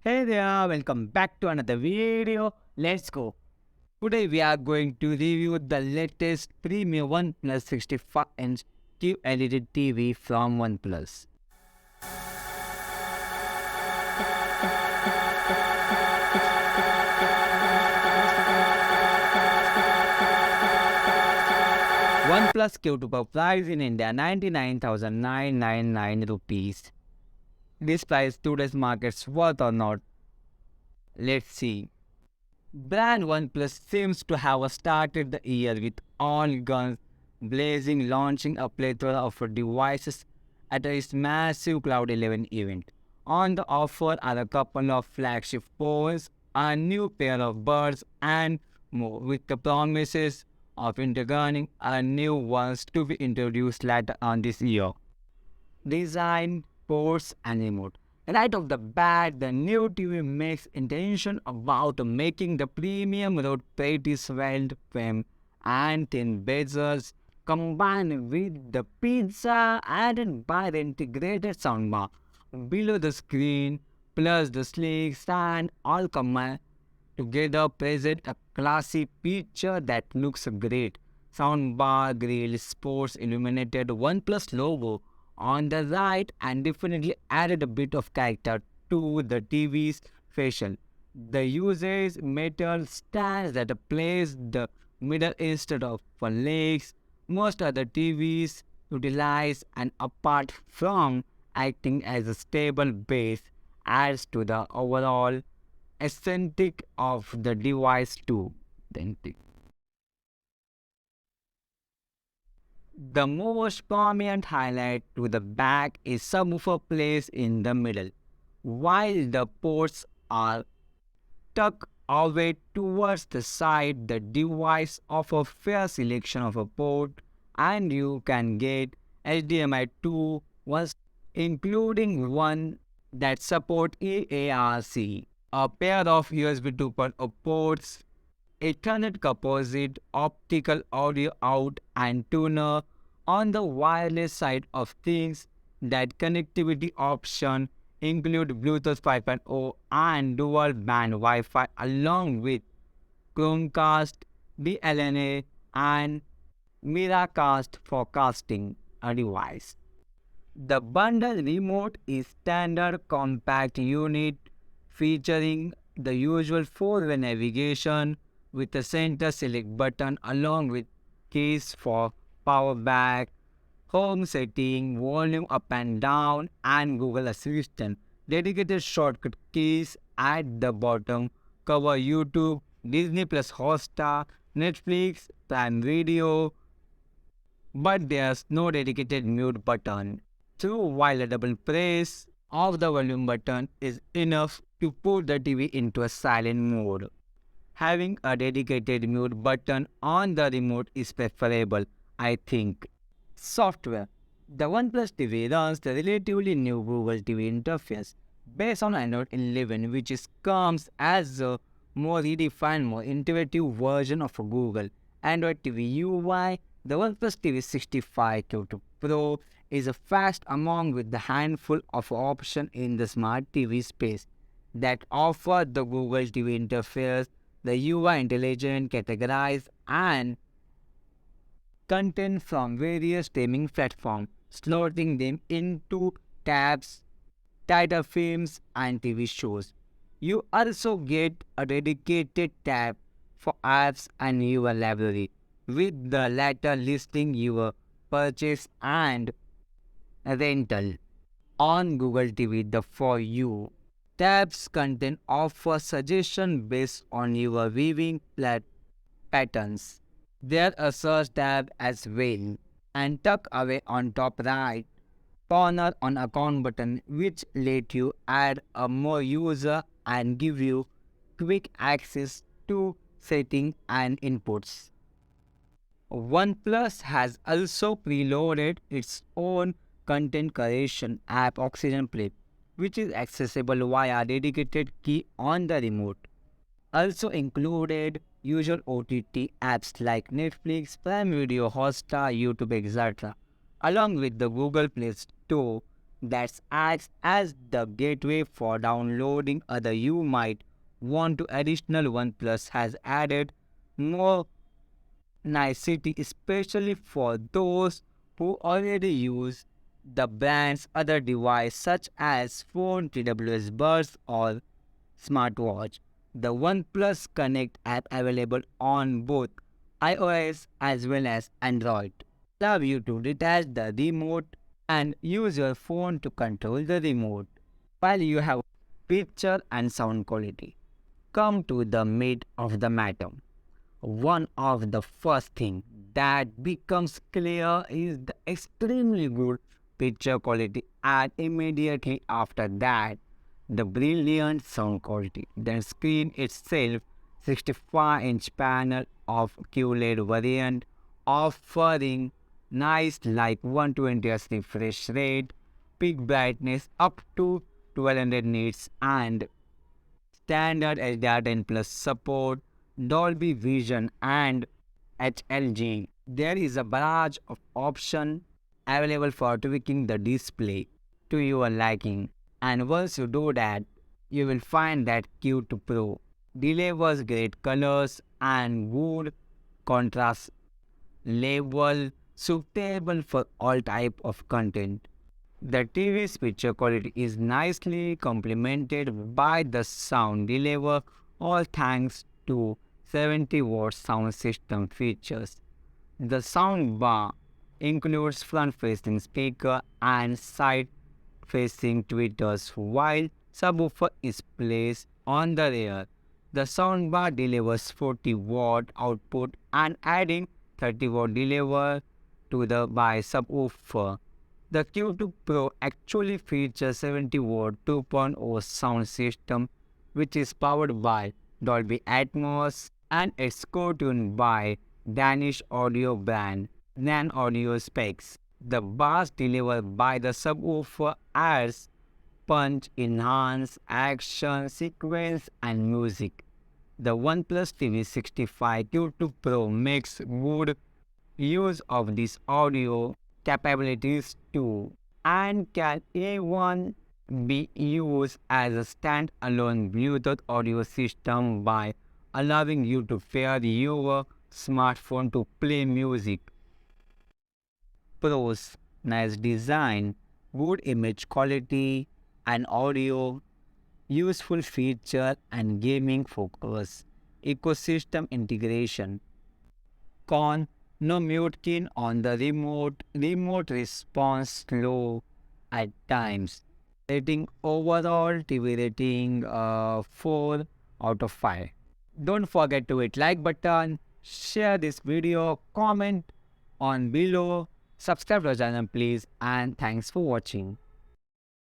Hey there, welcome back to another video. Let's go. Today we are going to review the latest premium OnePlus 65-inch QLED TV from OnePlus. OnePlus Q2 price in India 99,999 rupees. This price today's market's worth or not? Let's see. Brand OnePlus seems to have started the year with all guns blazing, launching a plethora of devices at its massive Cloud 11 event. On the offer are a couple of flagship phones, a new pair of buds, and more, with the promises of integrating a new ones to be introduced later on this year. Design, ports, and remote. Right off the bat, the new TV makes intention about making the premium road pretty svelte frame and thin bezels combined with the pizza added by the integrated soundbar below the screen plus the sleek stand all combined together present a classy picture that looks great. Soundbar, grill, sports illuminated OnePlus logo on the right and definitely added a bit of character to the TV's facial. The uses metal stands that place the middle instead of for legs. Most other TVs utilize and apart from acting as a stable base adds to the overall aesthetic of the device too. The most prominent highlight to the back is subwoofer placed in the middle, while the ports are tucked away towards the side. The device offers a fair selection of a port, and you can get HDMI 2 once, including one that supports EARC, a pair of USB 2.0 ports, Ethernet composite, optical audio out, and tuner. On the wireless side of things, that connectivity option include Bluetooth 5.0 and dual band Wi-Fi along with Chromecast, DLNA, and Miracast for casting a device. The bundle remote is standard compact unit featuring the usual four-way navigation with a center select button along with keys for power back, home setting, volume up and down, and Google Assistant. Dedicated shortcut keys at the bottom cover YouTube, Disney Plus Hotstar, Netflix, Prime Video, but there's no dedicated mute button. So while a double press of the volume button is enough to put the TV into a silent mode, having a dedicated mute button on the remote is preferable, I think. Software. The OnePlus TV runs the relatively new Google TV interface based on Android 11, which comes as a more redefined, more intuitive version of Google Android TV UI. The OnePlus TV 65 Q2 Pro is a fast among with the handful of options in the smart TV space that offer the Google TV interface, the UI intelligent categorize and content from various streaming platforms, slotting them into tabs, title films, and TV shows. You also get a dedicated tab for apps and your library, with the latter listing your purchase and rental. On Google TV, the For You tabs contain offer suggestions based on your viewing patterns. There's a search tab as well, and tucked away on top right corner on account button which let you add a more user and give you quick access to setting and inputs. OnePlus has also preloaded its own content creation app Oxygen Play, which is accessible via dedicated key on the remote. Also included usual OTT apps like Netflix, Prime Video, Hotstar, YouTube, etc., along with the Google Play Store that acts as the gateway for downloading other you might want to. Additional OnePlus has added more nicety, especially for those who already use the brand's other device such as phone, TWS buds or smartwatch. The OnePlus Connect app available on both iOS as well as Android allow you to detach the remote and use your phone to control the remote while you have picture and sound quality. Come to the meat of the matter. One of the first things that becomes clear is the extremely good picture quality, and immediately after that the brilliant sound quality. The screen itself 65-inch panel of QLED variant offering nice like 120 Hz refresh rate, peak brightness up to 1200 nits and standard HDR10 plus support, Dolby Vision and HLG. There is a barrage of options available for tweaking the display to your liking, and once you do that, you will find that Q2 Pro delivers great colors and good contrast level suitable for all type of content. The TV's picture quality is nicely complemented by the sound deliver, all thanks to 70-watt sound system features. The sound bar includes front-facing speaker and side-facing tweeters, while subwoofer is placed on the rear. The soundbar delivers 40-watt output and adding 30-watt deliver to the by subwoofer. The Q2 Pro actually features 70-watt 2.0 sound system, which is powered by Dolby Atmos and it's co-tuned by Danish audio brand Nan Audio Specs. The bass delivered by the subwoofer adds punch, enhance action, sequence, and music. The OnePlus TV 65 Q2 Pro makes good use of these audio capabilities too and can even be used as a standalone Bluetooth audio system by allowing you to pair your smartphone to play music. Pros: nice design, good image quality and audio, useful feature and gaming focus, ecosystem integration. Con: no mute key on the remote response slow at times. Rating: overall TV rating 4 out of 5. Don't forget to hit like button, share this video, comment on below, subscribe to our channel please, and thanks for watching.